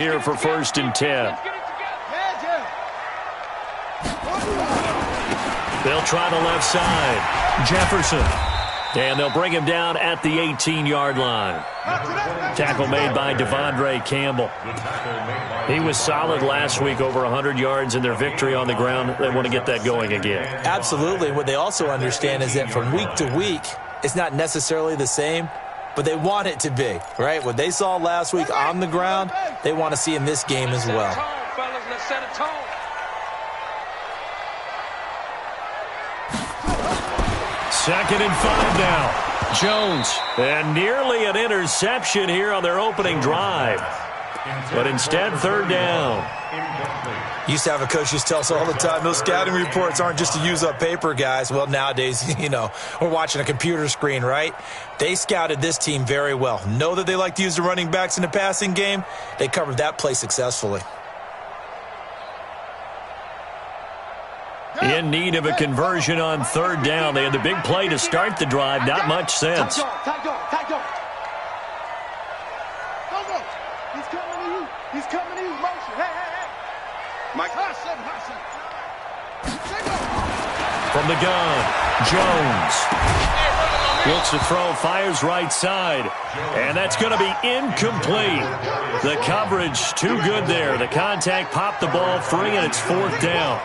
Here for 1st and 10. They'll try the left side. Jefferson. And they'll bring him down at the 18-yard line. Tackle made by Devondre Campbell. He was solid last week, over 100 yards in their victory on the ground. They want to get that going again. Absolutely. What they also understand is that from week to week, it's not necessarily the same, but they want it to be, right? What they saw last week on the ground, they want to see in this game as well. Let's set a tone. Second and 5 now. Jones. And nearly an interception here on their opening drive. But instead, 3rd down. Used to have a coach just tell us all the time, those scouting reports aren't just to use up paper, guys. Well, nowadays, we're watching a computer screen, right? They scouted this team very well. Know that they like to use the running backs in the passing game. They covered that play successfully. In need of a conversion on 3rd down. They had the big play to start the drive. Not much sense. He's coming to you. He's coming to you. Motion. Hey. Mike. From the gun, Jones. Looks to throw, fires right side. And that's going to be incomplete. The coverage too good there. The contact popped the ball free, and it's 4th down.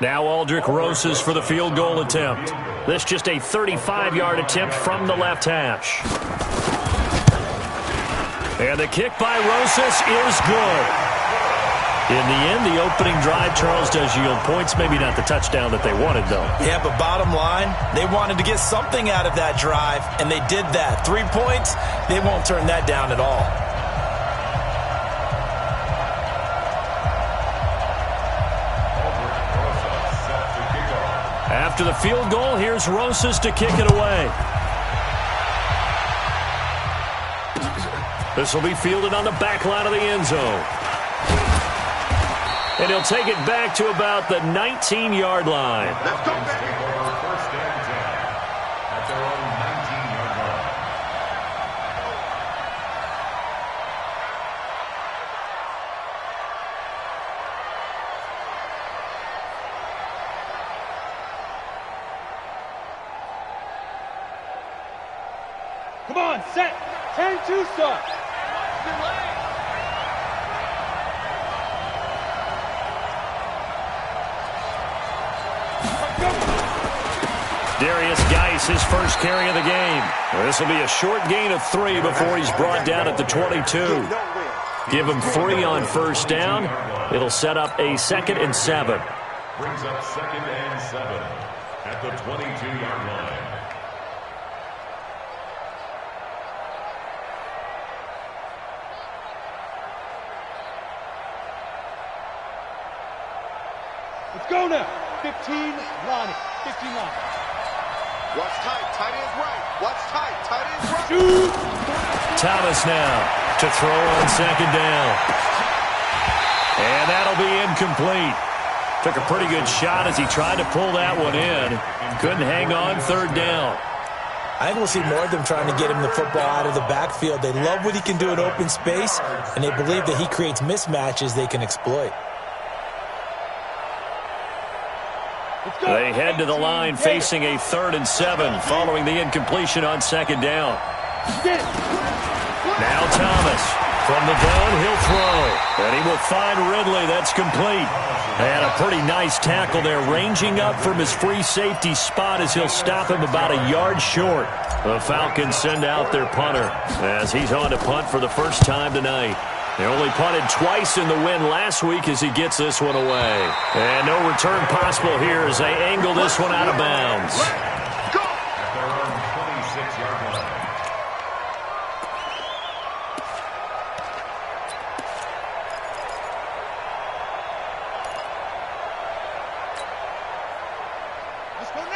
Now Aldrick Rosas for the field goal attempt. This just a 35-yard attempt from the left hash. And the kick by Rosas is good. In the end, the opening drive, Charles, does yield points. Maybe not the touchdown that they wanted, though. Yeah, but bottom line, they wanted to get something out of that drive, and they did that. 3 points, they won't turn that down at all. After the field goal, here's Rosas to kick it away. This will be fielded on the back line of the end zone. And he'll take it back to about the 19-yard line. Let's go, baby. Come on, set. 10-2 start. Darius Geis, his first carry of the game. This will be a short gain of 3 before he's brought down at the 22. Give him 3 on 1st down. It'll set up a 2nd and 7. Brings up 2nd and 7 at the 22-yard line. Let's go now. 15 line. 15 line. Watch tight. Tight ends right. Watch tight. Tight ends right. Shoot. Thomas now to throw on 2nd down. And that'll be incomplete. Took a pretty good shot as he tried to pull that one in. Couldn't hang on 3rd down. I think we'll see more of them trying to get him the football out of the backfield. They love what he can do in open space, and they believe that he creates mismatches they can exploit. They head to the line facing a 3rd and 7 following the incompletion on 2nd down. Now Thomas from the gun, he'll throw. And he will find Ridley. That's complete. And a pretty nice tackle there, ranging up from his free safety spot as he'll stop him about a yard short. The Falcons send out their punter as he's on to punt for the first time tonight. They only punted twice in the win last week as he gets this one away. And no return possible here as they angle this one out of bounds. At their own 26-yard line.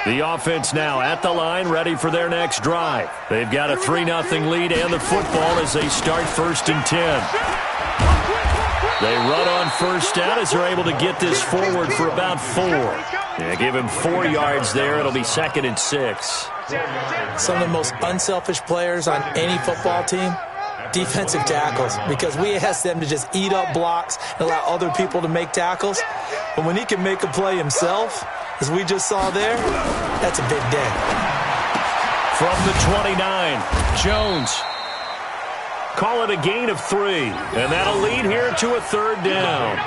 The offense now at the line, ready for their next drive. They've got a 3-0 lead and the football as they start 1st and 10. They run on 1st down as they're able to get this forward for about 4. Yeah, give him 4 yards there. It'll be 2nd and 6. Some of the most unselfish players on any football team, defensive tackles, because we ask them to just eat up blocks and allow other people to make tackles. But when he can make a play himself, as we just saw there, that's a big day. From the 29, Jones. Call it a gain of 3, and that'll lead here to a 3rd down.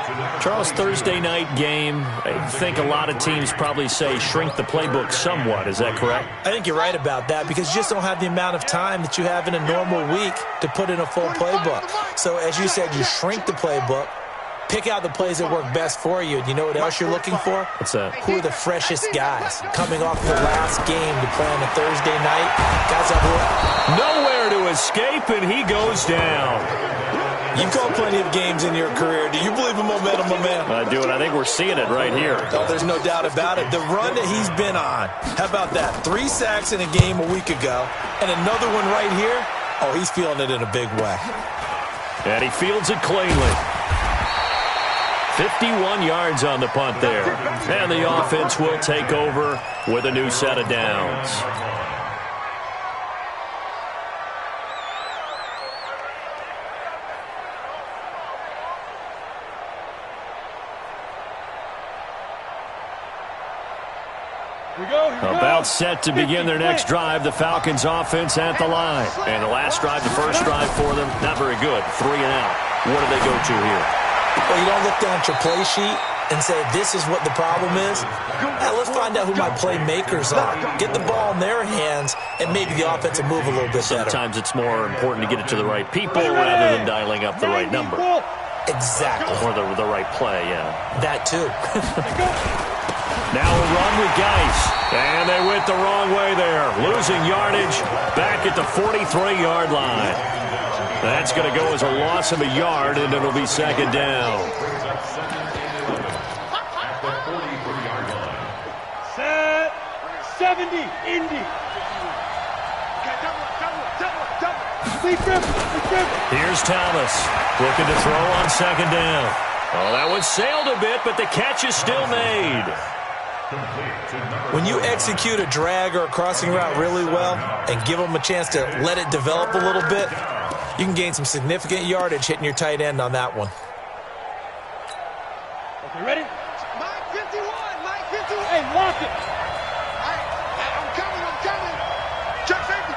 Charles, Thursday night game, I think a lot of teams probably say shrink the playbook somewhat. Is that correct? I think you're right about that because you just don't have the amount of time that you have in a normal week to put in a full playbook. So as you said, you shrink the playbook, pick out the plays that work best for you. And you know what else you're looking for? What's that? Who are the freshest guys coming off the last game to play on a Thursday night? Guys that nowhere to escape, and he goes down. You've called plenty of games in your career. Do you believe in momentum, my man? I do, and I think we're seeing it right here. Oh, there's no doubt about it. The run that he's been on, how about that? 3 sacks in a game a week ago, and another one right here. Oh, he's feeling it in a big way. And he fields it cleanly. 51 yards on the punt there. And the offense will take over with a new set of downs. About set to begin their next drive, the Falcons offense at the line. And the last drive, the first drive for them, not very good. 3 and out. What do they go to here? Well, you don't look down at your play sheet and say, this is what the problem is. Now, let's find out who my playmakers are. Get the ball in their hands, and maybe the offense will move a little bit better. Sometimes it's more important to get it to the right people rather than dialing up the right number. Exactly. Or the right play, yeah. That, too. Now a run with Geis. And they went the wrong way there. Losing yardage back at the 43-yard line. That's going to go as a loss of a yard, and it'll be 2nd down. Set 70, Indy. Here's Thomas looking to throw on 2nd down. Oh, that one sailed a bit, but the catch is still made. When you execute a drag or a crossing route really well and give them a chance to let it develop a little bit, you can gain some significant yardage hitting your tight end on that one. Okay, ready? Mike 51, Mike 51. Hey, lock it. I'm coming. Check safety.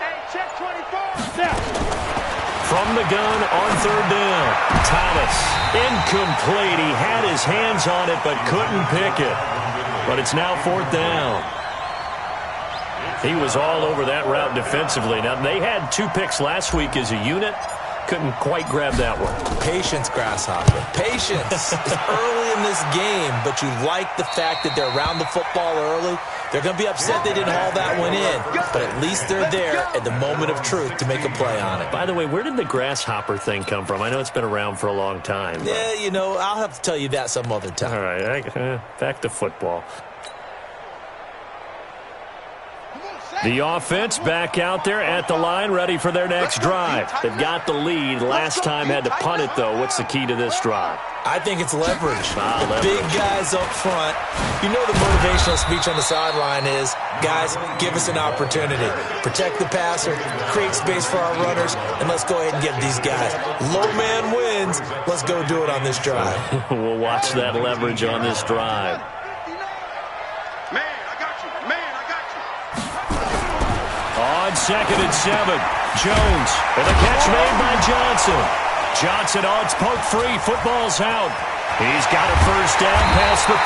Hey, check 24. Snap. From the gun on 3rd down. Thomas, incomplete. He had his hands on it but couldn't pick it. But it's now 4th down. He was all over that route defensively. Now, they had 2 picks last week as a unit. Couldn't quite grab that one. Patience, Grasshopper. Patience. It's early in this game, but you like the fact that they're around the football early. They're going to be upset they didn't haul that one in, but at least they're there at the moment of truth to make a play on it. By the way, where did the grasshopper thing come from? I know it's been around for a long time. Yeah, you know, I'll have to tell you that some other time. All right, back to football. The offense back out there at the line, ready for their next drive. They've got the lead. Last time had to punt it, though. What's the key to this drive? I think it's leverage. The Leverage. big guys up front. You know the motivational speech on the sideline is, guys, give us an opportunity. Protect the passer, create space for our runners, and let's go ahead and get these guys. Low man wins. Let's go do it on this drive. We'll watch that leverage on this drive. On 2nd and 7, Jones, and the catch made by Johnson. Johnson, it's poked free. Football's out. He's got a 1st down past the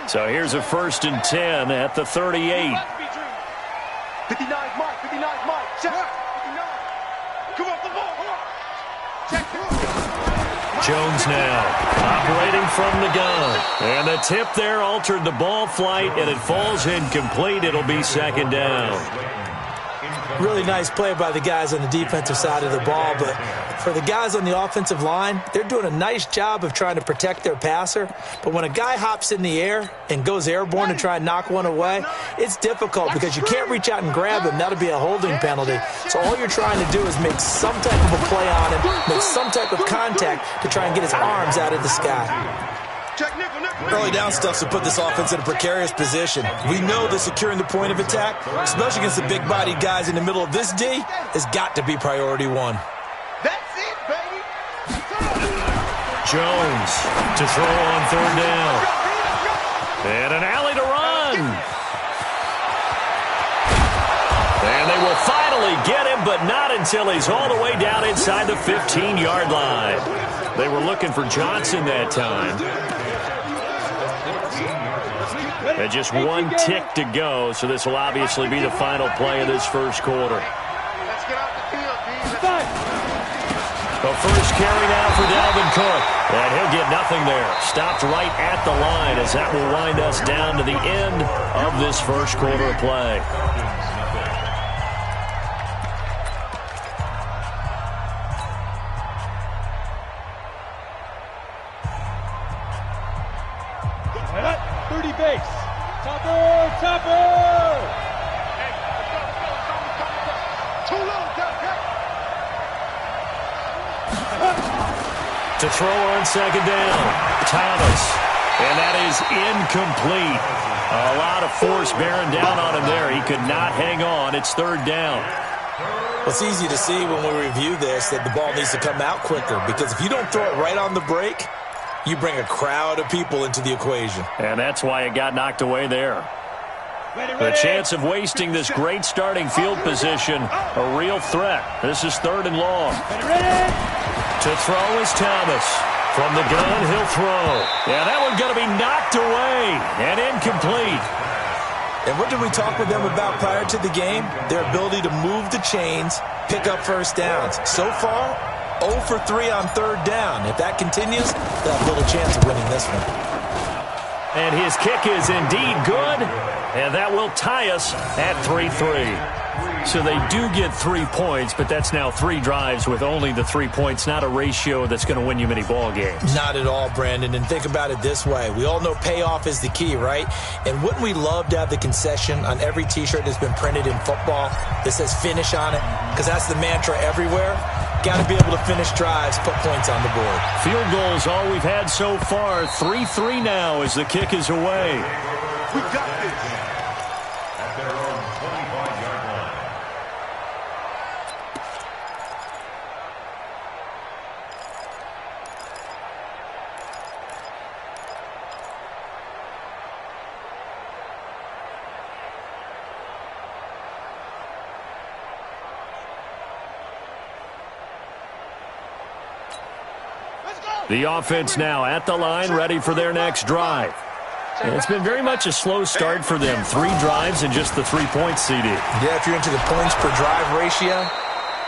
30. So here's a 1st and 10 at the 38. 59, Mike. Check. 59. Come on, come on. Check. Jones now operating from the gun. And the tip there altered the ball flight, and it falls incomplete. It'll be 2nd down. Really nice play by the guys on the defensive side of the ball, but for the guys on the offensive line, they're doing a nice job of trying to protect their passer. But when a guy hops in the air and goes airborne to try and knock one away, it's difficult because you can't reach out and grab him. That'll be a holding penalty. So all you're trying to do is make some type of a play on him, make some type of contact to try and get his arms out of the sky. Early down stuff to put this offense in a precarious position. We know that securing the point of attack, especially against the big-bodied guys in the middle of this D, has got to be priority one. That's it, baby. Jones to throw on third down. And an alley to run. And they will finally get him, but not until he's all the way down inside the 15-yard line. They were looking for Johnson that time. And just one tick to go, so this will obviously be the final play of this first quarter. Let's get off the field, D. The first carry now for Dalvin Cook. And he'll get nothing there. Stopped right at the line as that will wind us down to the end of this first quarter of play. To throw on second down, Thomas. And that is incomplete. A lot of force bearing down on him there. He could not hang on. It's third down. Well, it's easy to see when we review this that the ball needs to come out quicker, because if you don't throw it right on the break, you bring a crowd of people into the equation. And that's why it got knocked away there. The chance of wasting this great starting field position, a real threat. This is third and long. To throw is Thomas. From the gun, he'll throw. Yeah, that one's going to be knocked away and incomplete. And what did we talk with them about prior to the game? Their ability to move the chains, pick up first downs. So far, 0 for 3 on third down. If that continues, they'll have little chance of winning this one. And his kick is indeed good, and that will tie us at 3-3. So they do get 3 points, but that's now 3 drives with only the 3 points, not a ratio that's going to win you many ball games. Not at all, Brandon, and think about it this way. We all know payoff is the key, right? And wouldn't we love to have the concession on every T-shirt that's been printed in football that says finish on it? Because that's the mantra everywhere. Got to be able to finish drives, put points on the board. Field goals all we've had so far. 3-3 now as the kick is away. We got this. At their own 25-yard line. The offense now at the line, ready for their next drive. And it's been very much a slow start for them. 3 drives and just the 3 points, CD. Yeah, if you're into the points per drive ratio,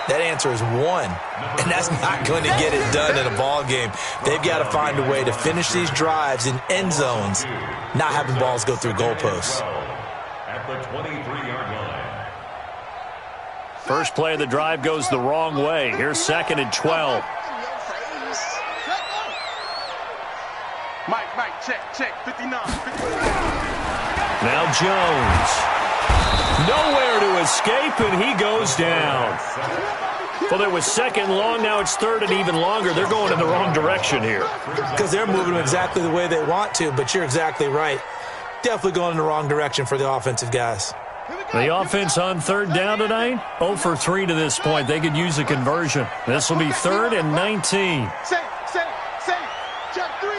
that answer is 1. And that's not going to get it done in a ball game. They've got to find a way to finish these drives in end zones, not having balls go through goalposts. At the 23-yard line. First play of the drive goes the wrong way. Here's 2nd and 12. Mike, check, 59. Now Jones. Nowhere to escape, and he goes down. Well, there was 2nd long, now it's 3rd and even longer. They're going in the wrong direction here. Because they're moving them exactly the way they want to, but you're exactly right. Definitely going in the wrong direction for the offensive guys. The offense on 3rd down tonight, 0 for 3 to this point. They could use a conversion. This will be 3rd and 19. Say. Check 3.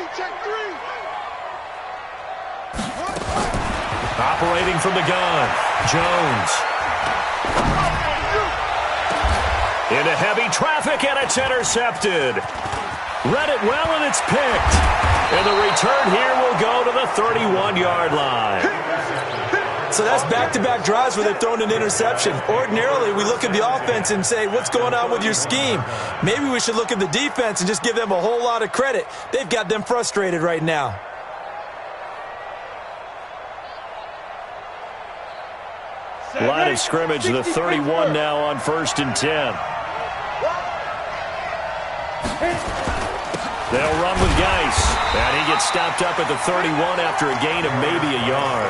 Operating from the gun, Jones. Into heavy traffic, and it's intercepted. Read it well, and it's picked. And the return here will go to the 31-yard line. So that's back-to-back drives where they've thrown an interception. Ordinarily, we look at the offense and say, what's going on with your scheme? Maybe we should look at the defense and just give them a whole lot of credit. They've got them frustrated right now. Line of scrimmage, the 31 now on 1st and 10. They'll run with Geis. And he gets stopped up at the 31 after a gain of maybe a yard.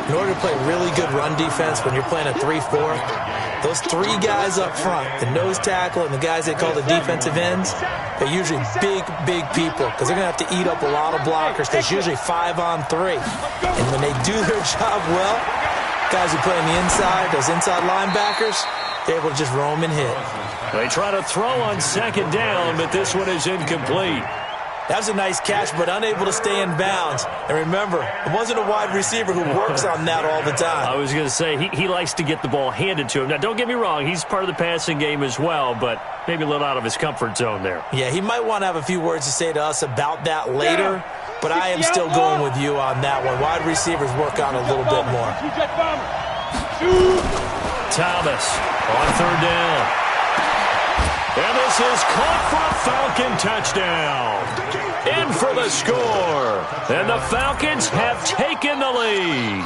In order to play really good run defense when you're playing a 3-4, those three guys up front, the nose tackle and the guys they call the defensive ends, they're usually big, big people because they're going to have to eat up a lot of blockers because it's usually 5-on-3. And when they do their job well, guys who play on the inside, those inside linebackers, they're able to just roam and hit. They try to throw on 2nd down, but this one is incomplete. That was a nice catch, but unable to stay in bounds. And remember, it wasn't a wide receiver who works on that all the time. I was going to say, he likes to get the ball handed to him. Now, don't get me wrong, he's part of the passing game as well, but maybe a little out of his comfort zone there. Yeah, he might want to have a few words to say to us about that later, but I am still going with you on that one. Wide receivers work on a little bit more. Thomas on 3rd down. And this is caught for a Falcon touchdown. In for the score. And the Falcons have taken the lead.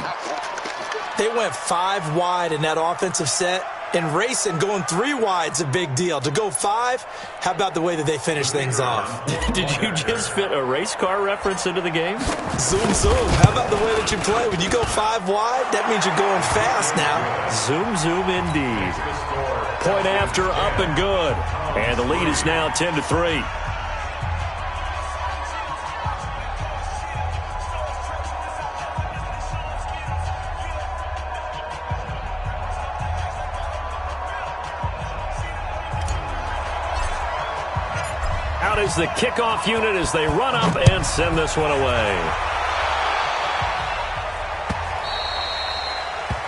They went 5 wide in that offensive set. And racing, going 3 wide's a big deal. To go 5, how about the way that they finish things off? Did you just fit a race car reference into the game? Zoom, zoom. How about the way that you play? When you go 5 wide, that means you're going fast now. Zoom, zoom indeed. Point after, up and good. And the lead is now 10-3. Out is the kickoff unit as they run up and send this one away.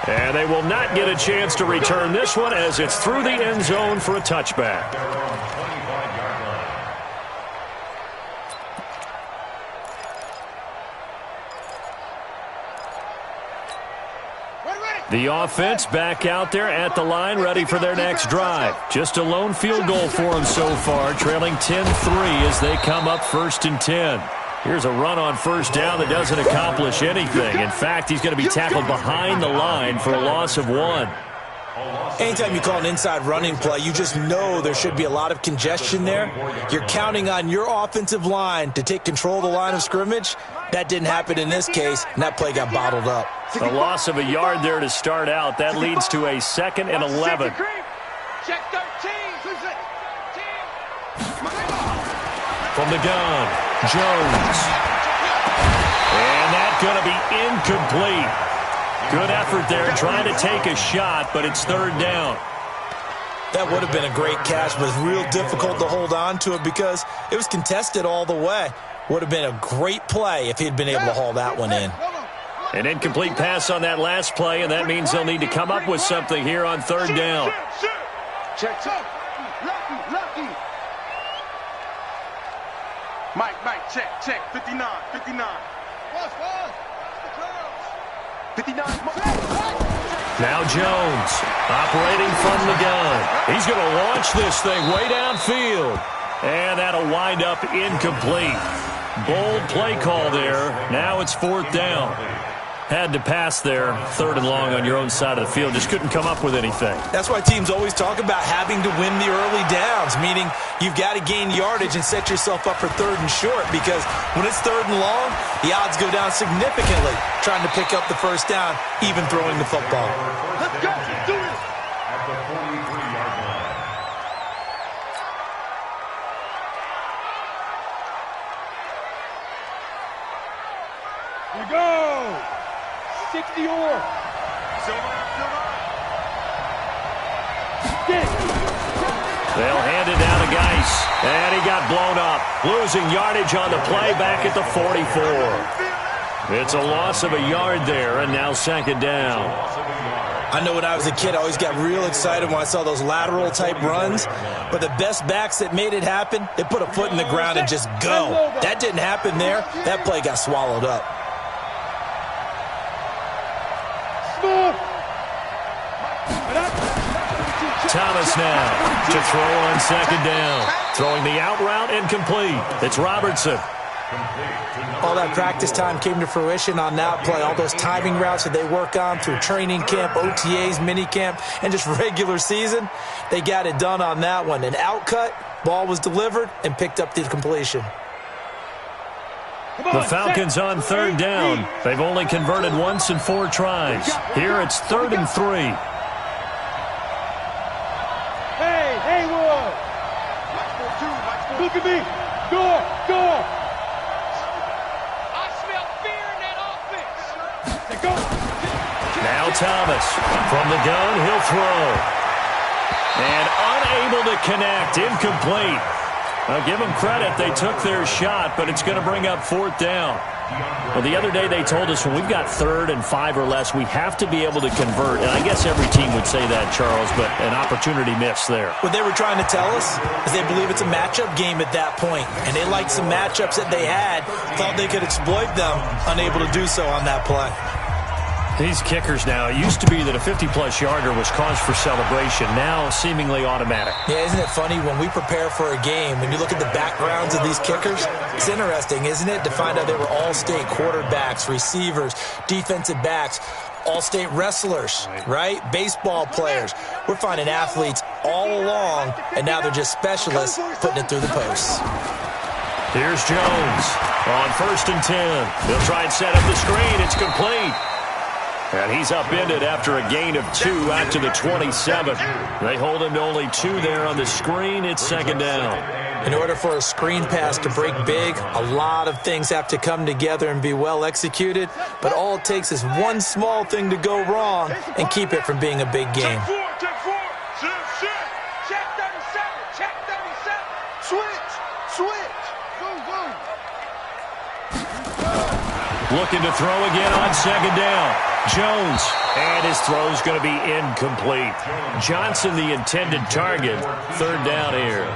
And they will not get a chance to return this one as it's through the end zone for a touchback. The offense back out there at the line, ready for their next drive. Just a lone field goal for them so far, trailing 10-3 as they come up 1st and 10. Here's a run on 1st down that doesn't accomplish anything. In fact, he's going to be tackled behind the line for a loss of 1. Anytime you call an inside running play, you just know there should be a lot of congestion there. You're counting on your offensive line to take control of the line of scrimmage. That didn't happen in this case, and that play got bottled up. A loss of a yard there to start out. That leads to a 2nd and 11. Check 13. From the gun, Jones. And that's going to be incomplete. Good effort there trying to take a shot, but it's 3rd down. That would have been a great catch, but it's real difficult to hold on to it because it was contested all the way. Would have been a great play if he'd been able to haul that one in. An incomplete pass on that last play, and that means they'll need to come up with something here on 3rd down. Check. Lucky. Mike, check. 59. 59. Now Jones, operating from the gun. He's going to launch this thing way downfield. And that'll wind up incomplete. Bold play call there. Now it's 4th down. Had to pass there, 3rd and long on your own side of the field. Just couldn't come up with anything. That's why teams always talk about having to win the early downs, meaning you've got to gain yardage and set yourself up for 3rd and short, because when it's 3rd and long, the odds go down significantly trying to pick up the 1st down, even throwing the football. Let's go. Do it. At the 43-yard line. Here we go. 60 or. They'll hand it down to Geis. And he got blown up. Losing yardage on the play back at the 44. It's a loss of a yard there, and now 2nd down. I know when I was a kid, I always got real excited when I saw those lateral-type runs. But the best backs that made it happen, they put a foot in the ground and just go. That didn't happen there. That play got swallowed up. Thomas now to throw on 2nd down. Throwing the out route incomplete. It's Robertson. All that practice time came to fruition on that play. All those timing routes that they work on through training camp, OTAs, mini camp, and just regular season, they got it done on that one. An outcut, ball was delivered, and picked up the completion. The Falcons on third down. They've only converted once in 4 tries. Here it's 3rd and 3. Hey, Haywood! Look at me! Door! I smell fear in that offense! Go! Now Thomas. From the gun, he'll throw. And unable to connect. Incomplete. I'll give them credit. They took their shot, but it's going to bring up 4th down. Well, the other day they told us when we've got 3rd and 5 or less, we have to be able to convert. And I guess every team would say that, Charles, but an opportunity missed there. What they were trying to tell us is they believe it's a matchup game at that point, and they liked some matchups that they had, thought they could exploit them, unable to do so on that play. These kickers now, it used to be that a 50-plus yarder was cause for celebration. Now, seemingly automatic. Yeah, isn't it funny when we prepare for a game, when you look at the backgrounds of these kickers, it's interesting, isn't it, to find out they were all-state quarterbacks, receivers, defensive backs, all-state wrestlers, right? Baseball players. We're finding athletes all along, and now they're just specialists putting it through the posts. Here's Jones on 1st and 10. They'll try and set up the screen. It's complete. And he's upended after a gain of 2 out to the 27. They hold him to only 2 there on the screen. It's 2nd down. In order for a screen pass to break big, a lot of things have to come together and be well executed. But all it takes is one small thing to go wrong and keep it from being a big game. Check 37. Check 37. Switch. Go. Looking to throw again on 2nd down. Jones, and his throw's going to be incomplete. Johnson, the intended target. 3rd down here.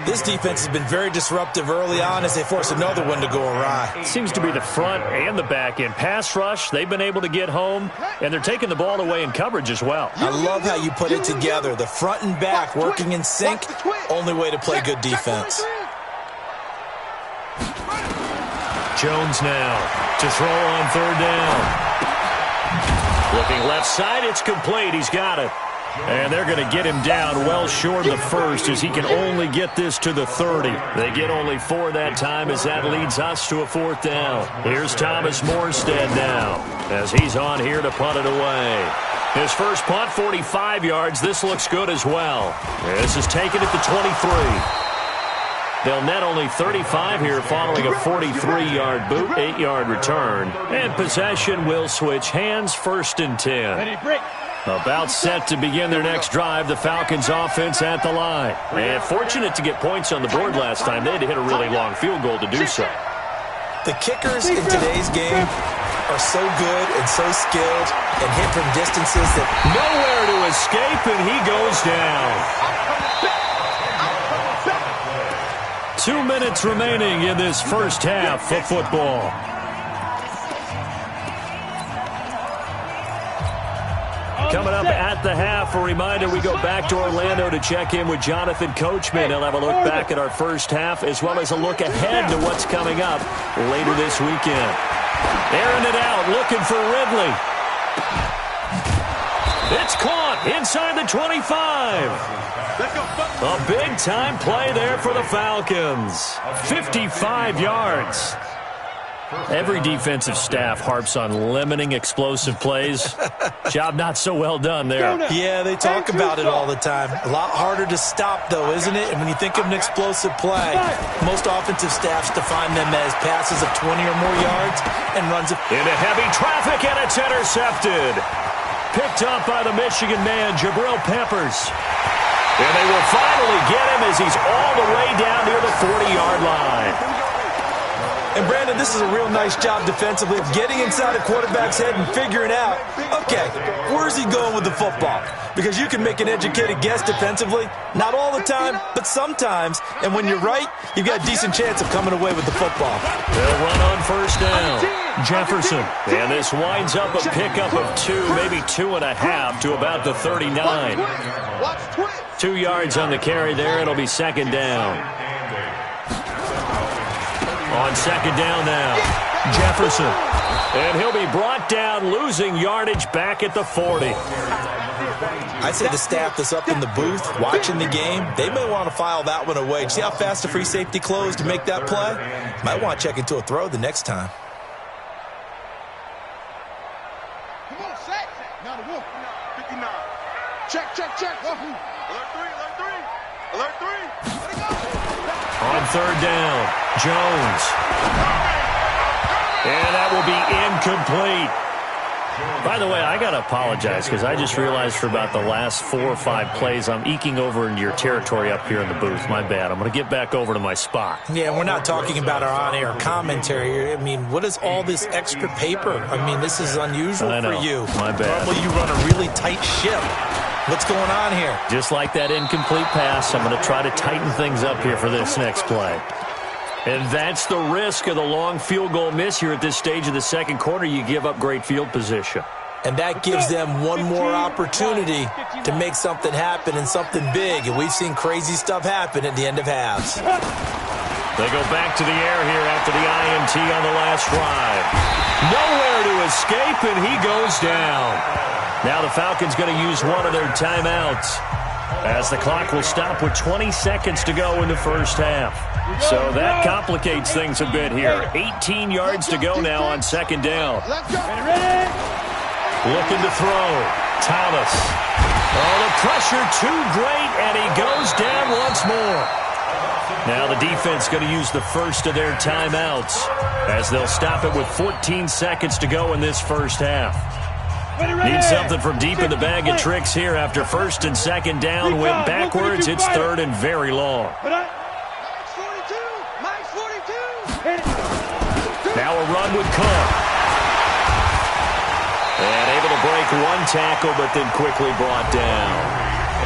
This defense has been very disruptive early on as they force another one to go awry. Seems to be the front and the back end. Pass rush, they've been able to get home, and they're taking the ball away in coverage as well. I love how you put it together. The front and back working in sync, only way to play good defense. Jones now to throw on 3rd down. Looking left side, it's complete. He's got it. And they're going to get him down well short of the 1st as he can only get this to the 30. They get only 4 that time as that leads us to a 4th down. Here's Thomas Morstead now as he's on here to punt it away. His first punt, 45 yards. This looks good as well. This is taken at the 23. They'll net only 35 here following a 43-yard boot, 8-yard return. And possession will switch hands, 1st and 10. About set to begin their next drive, the Falcons offense at the line. And fortunate to get points on the board last time. They had to hit a really long field goal to do so. The kickers in today's game are so good and so skilled and hit from distances that nowhere to escape, and he goes down. 2 minutes remaining in this first half of football. Coming up at the half, a reminder, we go back to Orlando to check in with Jonathan Coachman. He'll have a look back at our first half as well as a look ahead to what's coming up later this weekend. Airing it out, looking for Ridley. It's caught inside the 25. A big-time play there for the Falcons. 55 yards. Every defensive staff harps on limiting explosive plays. Job not so well done there. Yeah, they talk about it all the time. A lot harder to stop, though, isn't it? And when you think of an explosive play, most offensive staffs define them as passes of 20 or more yards and runs of... Into heavy traffic, and it's intercepted. Picked up by the Michigan man, Jabril Peppers. And they will finally get him as he's all the way down near the 40-yard line. And, Brandon, this is a real nice job defensively of getting inside a quarterback's head and figuring out, okay, where's he going with the football? Because you can make an educated guess defensively, not all the time, but sometimes. And when you're right, you've got a decent chance of coming away with the football. They'll run on 1st down. Jefferson. And this winds up a pickup of 2, maybe 2.5 to about the 39. 2 yards on the carry there. It'll be 2nd down. On second down now, Jefferson. And he'll be brought down, losing yardage back at the 40. I'd say the staff that's up in the booth watching the game, they may want to file that one away. See how fast the free safety closed to make that play? Might want to check into a throw the next time. Come on, sack. 91. 59. Check. Alert 3. Alert 3. Let it go. On third down, Jones. And that will be incomplete. By the way, I got to apologize because I just realized for about the last 4 or 5 plays, I'm eking over into your territory up here in the booth. My bad. I'm going to get back over to my spot. Yeah, we're not talking about our on-air commentary here. I mean, what is all this extra paper? I mean, this is unusual for you. My bad. Normally you run a really tight ship. What's going on here? Just like that incomplete pass, I'm going to try to tighten things up here for this next play. And that's the risk of the long field goal miss here at this stage of the second quarter. You give up great field position. And that gives them one more opportunity to make something happen and something big. And we've seen crazy stuff happen at the end of halves. They go back to the air here after the INT on the last drive. Nowhere to escape, and he goes down. Now the Falcons going to use one of their timeouts as the clock will stop with 20 seconds to go in the first half. So that complicates things a bit here. 18 yards to go now on second down. Looking to throw. Thomas. Oh, the pressure too great, and he goes down once more. Now the defense going to use the first of their timeouts as they'll stop it with 14 seconds to go in this first half. Need something from deep in the bag of tricks here after first and second down. Went backwards. It's third and very long. Now a run with Cook. And able to break one tackle, but then quickly brought down.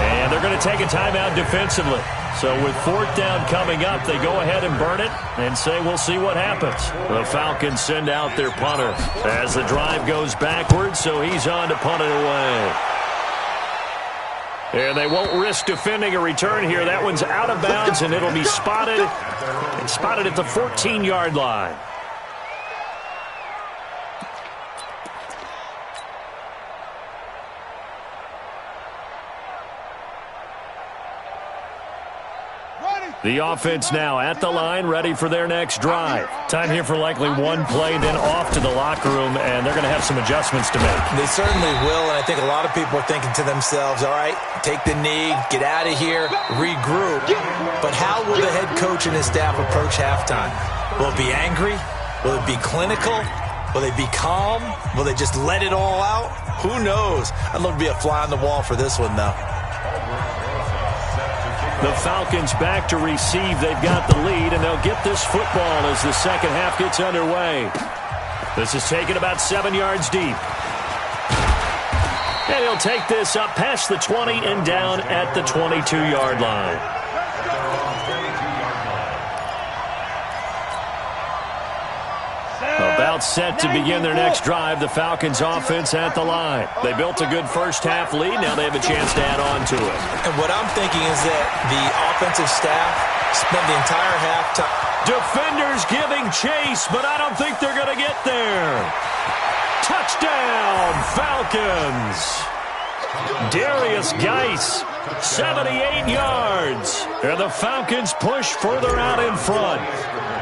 And they're going to take a timeout defensively. So with fourth down coming up, they go ahead and burn it and say we'll see what happens. The Falcons send out their punter as the drive goes backwards, so he's on to punt it away. And they won't risk defending a return here. That one's out of bounds, and it'll be spotted at the 14-yard line. The offense now at the line, ready for their next drive. Time here for likely one play, then off to the locker room, and they're going to have some adjustments to make. They certainly will, and I think a lot of people are thinking to themselves, all right, take the knee, get out of here, regroup. But how will the head coach and his staff approach halftime? Will it be angry? Will it be clinical? Will they be calm? Will they just let it all out? Who knows? I'd love to be a fly on the wall for this one, though. The Falcons back to receive. They've got the lead, and they'll get this football as the second half gets underway. This is taken about 7 yards deep. And he'll take this up past the 20 and down at the 22-yard line. About set to begin their next drive. The Falcons offense at the line. They built a good first half lead. Now they have a chance to add on to it. And what I'm thinking is that the offensive staff spent the entire halftime. Defenders giving chase, but I don't think they're going to get there. Touchdown, Falcons. Darius Geis, 78 yards. And the Falcons push further out in front.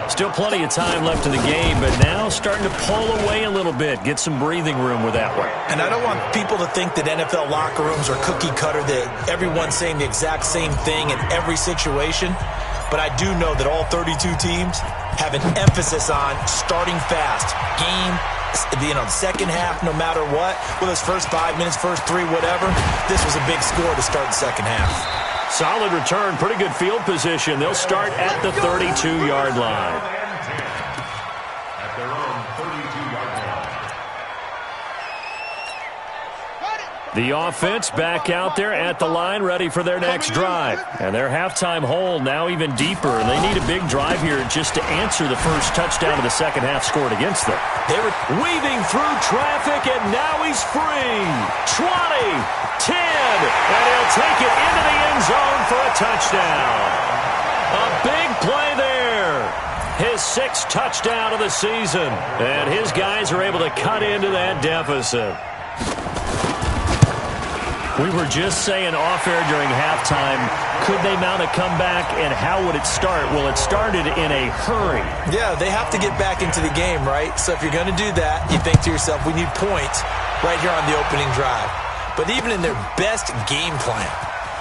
Still plenty of time left in the game, but now starting to pull away a little bit. Get some breathing room with that one. And I don't want people to think that NFL locker rooms are cookie cutter, that everyone's saying the exact same thing in every situation. But I do know that all 32 teams have an emphasis on starting fast. Game, second half, no matter what. Well, this first 5 minutes, first 3, whatever. This was a big score to start the second half. Solid return, pretty good field position. They'll start at the 32-yard line. At their own 32-yard line. The offense back out there at the line, ready for their next drive. And their halftime hole now even deeper. And they need a big drive here just to answer the first touchdown of the second half scored against them. They were weaving through traffic, and now he's free. 20, 10, and he'll take it into the end zone for a touchdown. A big play there. his 6th touchdown of the season. And his guys are able to cut into that deficit. We were just saying off-air during halftime, could they mount a comeback, and how would it start? Well, it started in a hurry. Yeah, they have to get back into the game, right? So if you're going to do that, you think to yourself, we need points right here on the opening drive. But even in their best game plan,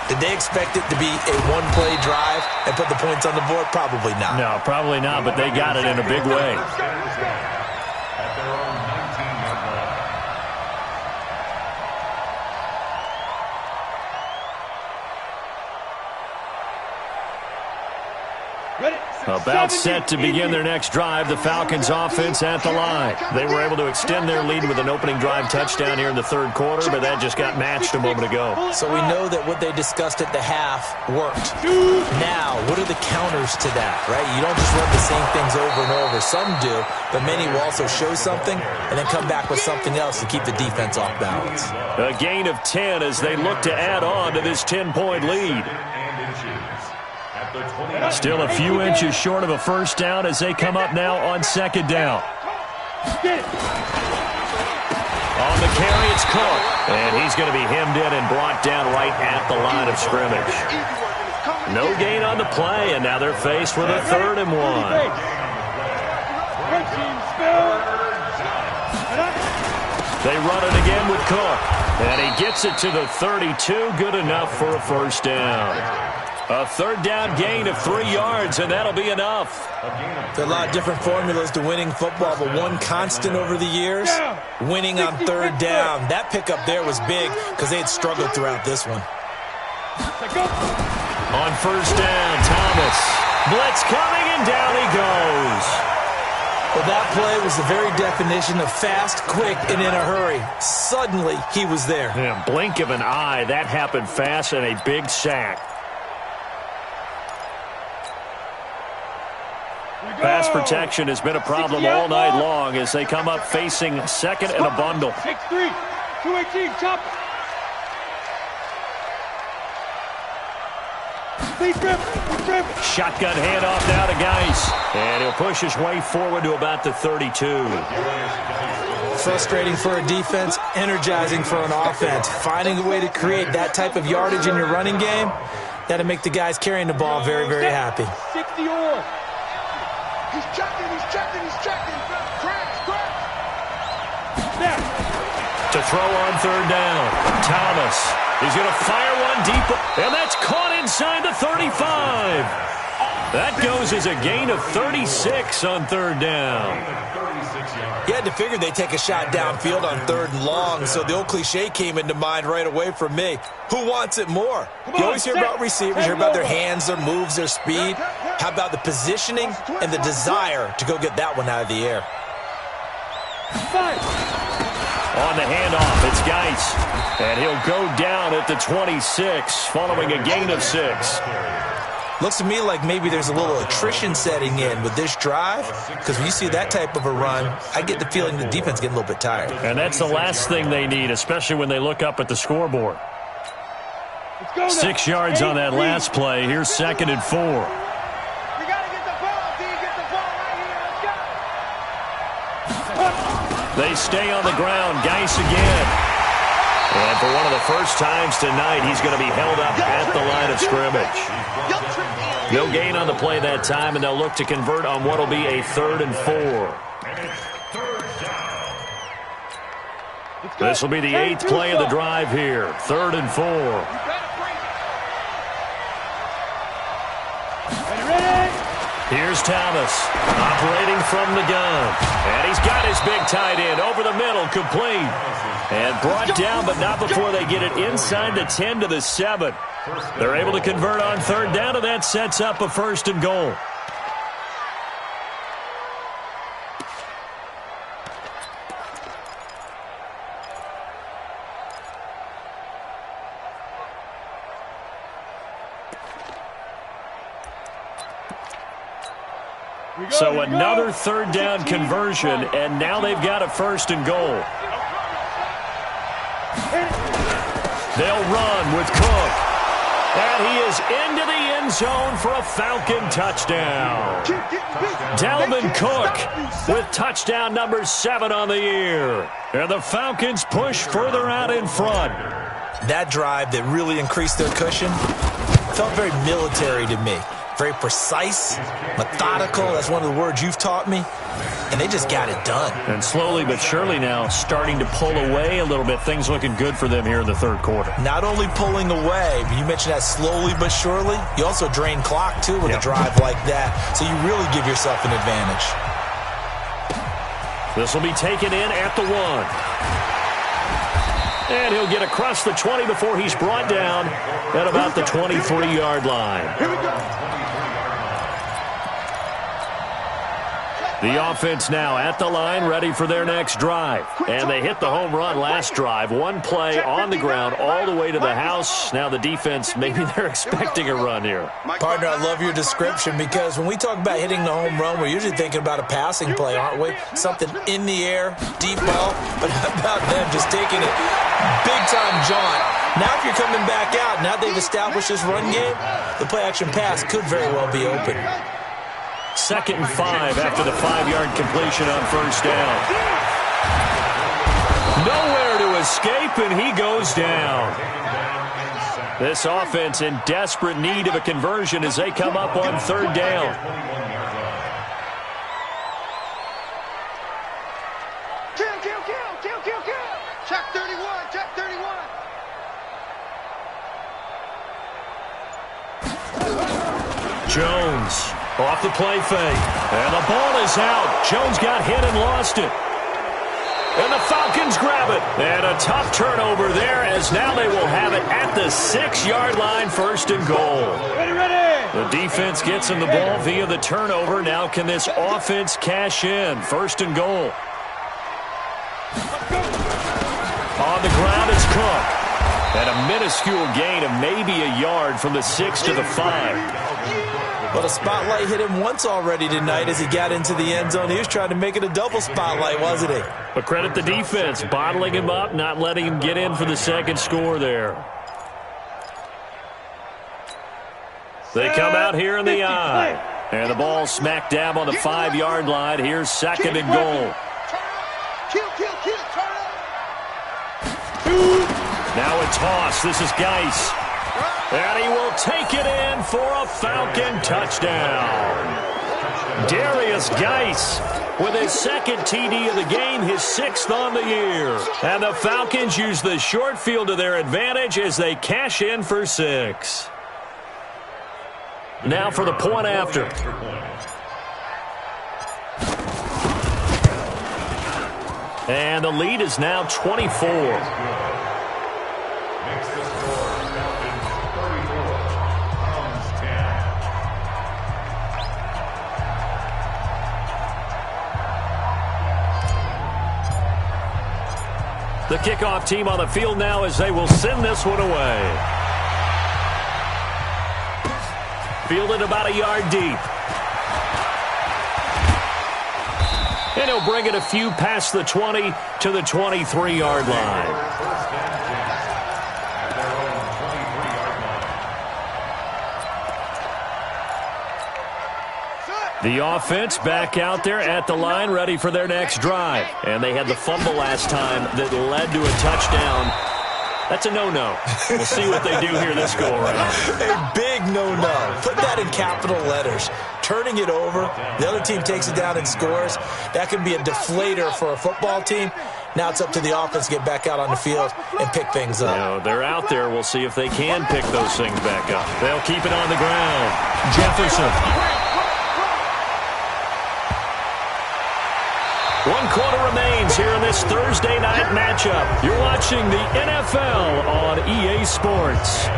did they expect it to be a one-play drive and put the points on the board? Probably not. No, probably not, but they got it in a big way. About set to begin their next drive, the Falcons offense at the line. They were able to extend their lead with an opening drive touchdown here in the 3rd quarter, but that just got matched a moment ago. So we know that what they discussed at the half worked. Now, what are the counters to that, right? You don't just run the same things over and over. Some do, but many will also show something and then come back with something else to keep the defense off balance. A gain of 10 as they look to add on to this 10-point lead. Still a few inches short of a first down as they come up now on 2nd down. On the carry, it's Cook. And he's going to be hemmed in and brought down right at the line of scrimmage. No gain on the play, and now they're faced with a 3rd and 1. They run it again with Cook. And he gets it to the 32. Good enough for a first down. A 3rd down gain of 3 yards, and that'll be enough. There are a lot of different formulas to winning football, but one constant over the years, winning on 3rd down. That pickup there was big because they had struggled throughout this one. On 1st down, Thomas. Blitz coming, and down he goes. Well, that play was the very definition of fast, quick, and in a hurry. Suddenly, he was there. Yeah, blink of an eye, that happened fast, and a big sack. Pass protection has been a problem all night long as they come up facing 2nd and a bundle. 6-3, 218, chop. Shotgun handoff now to Geis. And he'll push his way forward to about the 32. Frustrating for a defense, energizing for an offense. Finding a way to create that type of yardage in your running game, that'll make the guys carrying the ball very, very happy. 60 or. He's checking. Crash. To throw on 3rd down. Thomas. He's going to fire one deep. And that's caught inside the 35. That goes as a gain of 36 on 3rd down. You had to figure they'd take a shot downfield on 3rd and long, so the old cliche came into mind right away for me. Who wants it more? You always hear about receivers, you hear about their hands, their moves, their speed. How about the positioning and the desire to go get that one out of the air? On the handoff, it's Geis. And he'll go down at the 26 following a gain of 6. Looks to me like maybe there's a little attrition setting in with this drive, because when you see that type of a run, I get the feeling the defense getting a little bit tired. And that's the last thing they need, especially when they look up at the scoreboard. 6 yards on that last play. Here's 2nd and 4. We got to get the ball, D. Get the ball right here. Let's go. They stay on the ground. Geis again. And for one of the first times tonight, he's going to be held up at the line of scrimmage. No gain on the play that time, and they'll look to convert on what will be a 3rd and 4. This will be the 8th play of the drive here. 3rd and 4. Here's Thomas operating from the gun. And he's got his big tight end over the middle, complete. And brought down, but not before they get it inside the 10 to the 7. They're able to convert on 3rd down, and that sets up a 1st and goal. So another 3rd down conversion, and now they've got a 1st and goal. They'll run with Cook. And he is into the end zone for a Falcon touchdown. Dalvin Cook with touchdown number 7 on the year. And the Falcons push further out in front. That drive that really increased their cushion felt very military to me. Very precise, methodical. That's one of the words you've taught me. And they just got it done. And slowly but surely now starting to pull away a little bit. Things looking good for them here in the third quarter. Not only pulling away, but you mentioned that slowly but surely. You also drain clock, too, with a drive like that. So you really give yourself an advantage. This will be taken in at the 1. And he'll get across the 20 before he's brought down at about the 23-yard line. Here we go. The offense now at the line, ready for their next drive. And they hit the home run last drive. One play on the ground all the way to the house. Now the defense, maybe they're expecting a run here. Partner, I love your description because when we talk about hitting the home run, we're usually thinking about a passing play, aren't we? Something in the air, deep ball. But how about them just taking it big-time jaunt? Now if you're coming back out, now they've established this run game, the play-action pass could very well be open. 2nd and 5 after the 5-yard completion on first down. Nowhere to escape, and he goes down. This offense in desperate need of a conversion as they come up on 3rd down. Kill. Check 31, check 31. Jones off the play fake. And the ball is out. Jones got hit and lost it. And the Falcons grab it. And a tough turnover there as now they will have it at the 6-yard line, 1st and goal. Ready. The defense gets him the ball via the turnover. Now can this offense cash in? 1st and goal. On the ground is Cook. And a minuscule gain of maybe a yard from the 6 to the 5. But a spotlight hit him once already tonight as he got into the end zone. He was trying to make it a double spotlight, wasn't he? But credit the defense, bottling him up, not letting him get in for the 2nd score there. They come out here in the I. And the ball smack dab on the 5-yard line. Here's 2nd and goal. Kill. Now a toss. This is Geis. And he will take it in for a Falcon touchdown. Darius Geis with his 2nd TD of the game, his 6th on the year. And the Falcons use the short field to their advantage as they cash in for 6. Now for the point after. And the lead is now 24. The kickoff team on the field now as they will send this one away. Fielded about a yard deep. And he'll bring it a few past the 20 to the 23-yard line. The offense back out there at the line, ready for their next drive. And they had the fumble last time that led to a touchdown. That's a no-no. We'll see what they do here this go-around. A big no-no. Put that in capital letters. Turning it over, the other team takes it down and scores. That can be a deflator for a football team. Now it's up to the offense to get back out on the field and pick things up. No, they're out there. We'll see if they can pick those things back up. They'll keep it on the ground. Jefferson. 1 quarter remains here in this Thursday night matchup. You're watching the NFL on EA Sports.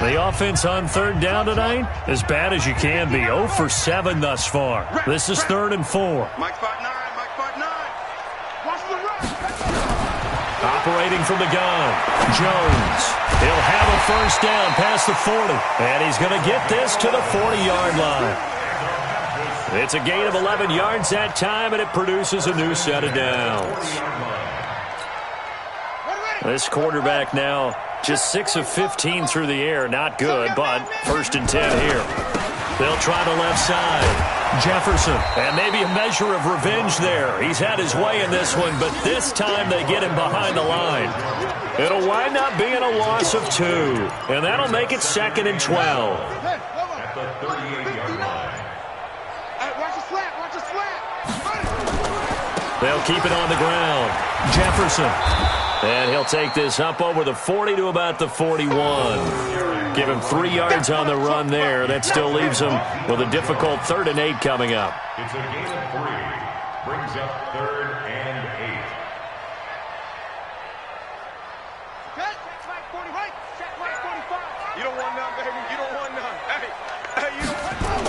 The offense on 3rd down tonight, as bad as you can be. 0 for 7 thus far. This is 3rd and 4. Mike spot 9. Watch the run. Operating from the gun, Jones. He'll have a 1st down past the 40. And he's going to get this to the 40-yard line. It's a gain of 11 yards that time, and it produces a new set of downs. This quarterback now just 6 of 15 through the air. Not good, but 1st and 10 here. They'll try the left side. Jefferson. And maybe a measure of revenge there. He's had his way in this one, but this time they get him behind the line. It'll wind up being a loss of 2, and that'll make it 2nd and 12. At the 38-yard line. Hey, watch the slap, watch the slap. They'll keep it on the ground. Jefferson. And he'll take this up over the 40 to about the 41. Give him 3 yards on the run there. That still leaves him with a difficult 3rd and 8 coming up. It's a gain of 3. Brings up 3rd and 8. Check right 40, right. Check right 45. You don't want none, baby. You don't want none. Hey, you don't want none.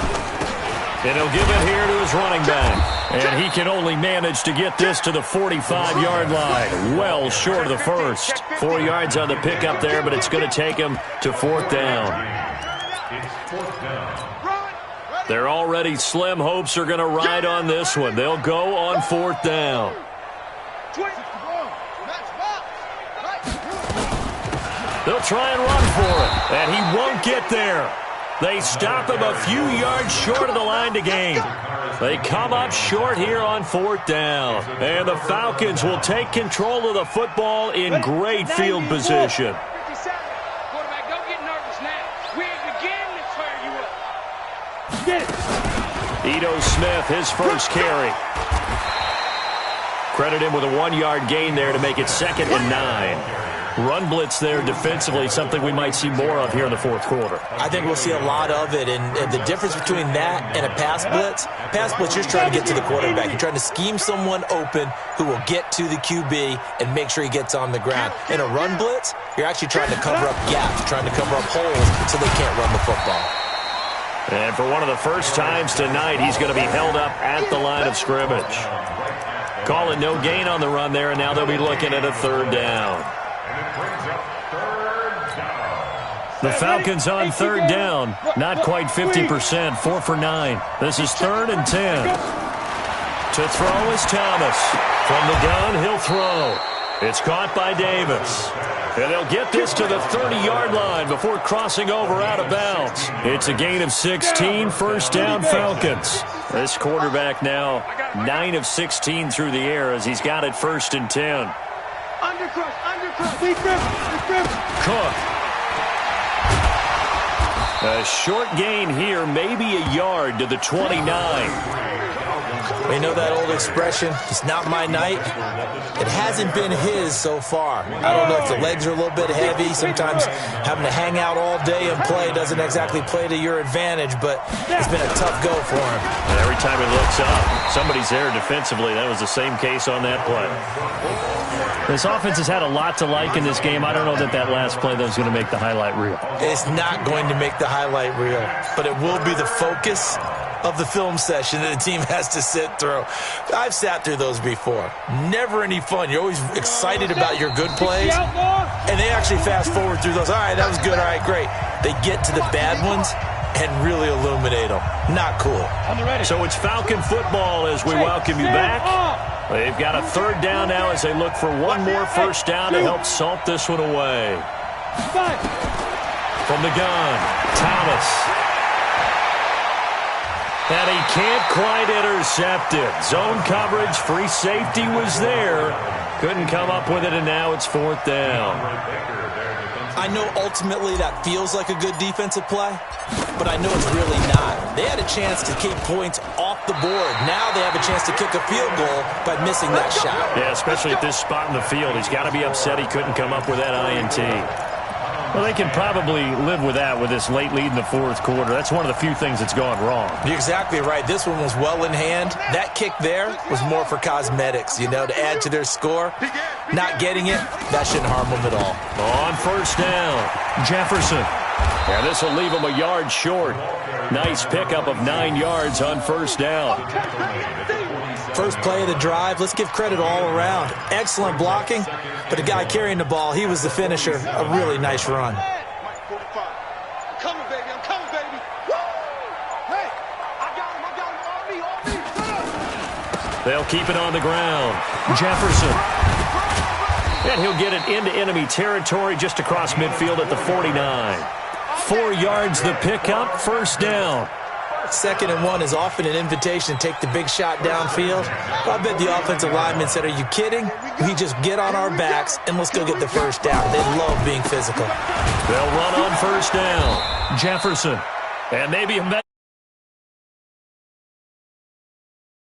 And he'll give it here to his running back. And he can only manage to get this to the 45-yard line. Well short of the first. 4 yards on the pickup there, but it's going to take him to 4th down. It's 4th down. Their already slim hopes are going to ride on this one. They'll go on 4th down. They'll try and run for it, and he won't get there. They stop him a few yards short of the line to gain. They come up short here on 4th down. And the Falcons will take control of the football in great field position. 57. Quarterback, don't get nervous now. We ain't beginning to tear you up. Get it. Ito Smith, his first carry. Credit him with a 1-yard gain there to make it 2nd and 9. Run blitz there defensively, something we might see more of here in the 4th quarter. I think we'll see a lot of it, and the difference between that and a pass blitz, you're trying to get to the quarterback. You're trying to scheme someone open who will get to the QB and make sure he gets on the ground. In a run blitz, you're actually trying to cover up gaps, trying to cover up holes so they can't run the football. And for one of the first times tonight, he's going to be held up at the line of scrimmage. Call it no gain on the run there, and now they'll be looking at a 3rd down. The Falcons on 3rd down. Not quite 50%. 4 for 9. This is 3rd and 10. To throw is Thomas. From the gun, he'll throw. It's caught by Davis. And they'll get this to the 30-yard line before crossing over out of bounds. It's a gain of 16. 1st down, Falcons. This quarterback now 9 of 16 through the air as he's got it 1st and 10. Cook. A short gain here, maybe a yard to the 29. We know that old expression, it's not my night. It hasn't been his so far. I don't know if the legs are a little bit heavy. Sometimes having to hang out all day and play doesn't exactly play to your advantage, but it's been a tough go for him. And every time he looks up, somebody's there defensively. That was the same case on that play. This offense has had a lot to like in this game. I don't know that last play that was going to make the highlight reel. It's not going to make the highlight reel, but it will be the focus of the film session that the team has to sit through. I've sat through those before. Never any fun. You're always excited about your good plays, and they actually fast forward through those. All right, that was good. All right, great. They get to the bad ones and really illuminate them. Not cool. So it's Falcon football as we welcome you back. They've got a 3rd down now as they look for one more 1st down to help salt this one away. From the gun, Thomas. And he can't quite intercept it. Zone coverage, free safety was there. Couldn't come up with it, and now it's 4th down. I know ultimately that feels like a good defensive play, but I know it's really not. They had a chance to keep points off the board. Now they have a chance to kick a field goal by missing that shot. Yeah, especially at this spot in the field. He's got to be upset he couldn't come up with that INT. Well, they can probably live with that with this late lead in the 4th quarter. That's one of the few things that's gone wrong. You're exactly right. This one was well in hand. That kick there was more for cosmetics, to add to their score. Not getting it, that shouldn't harm them at all. On 1st down, Jefferson. And this will leave him a yard short. Nice pickup of 9 yards on 1st down. First play of the drive, let's give credit all around. Excellent blocking, but the guy carrying the ball, he was the finisher. A really nice run. I'm coming, baby. I'm coming, baby. Woo! Hey, I got him. On me. They'll keep it on the ground. Jefferson. And he'll get it into enemy territory just across midfield at the 49. 4 yards the pickup, first down. 2nd and 1 is often an invitation to take the big shot downfield. I bet the offensive lineman said, are you kidding? We just get on our backs and let's go get the first down. They love being physical. They'll run on first down. Jefferson. And maybe a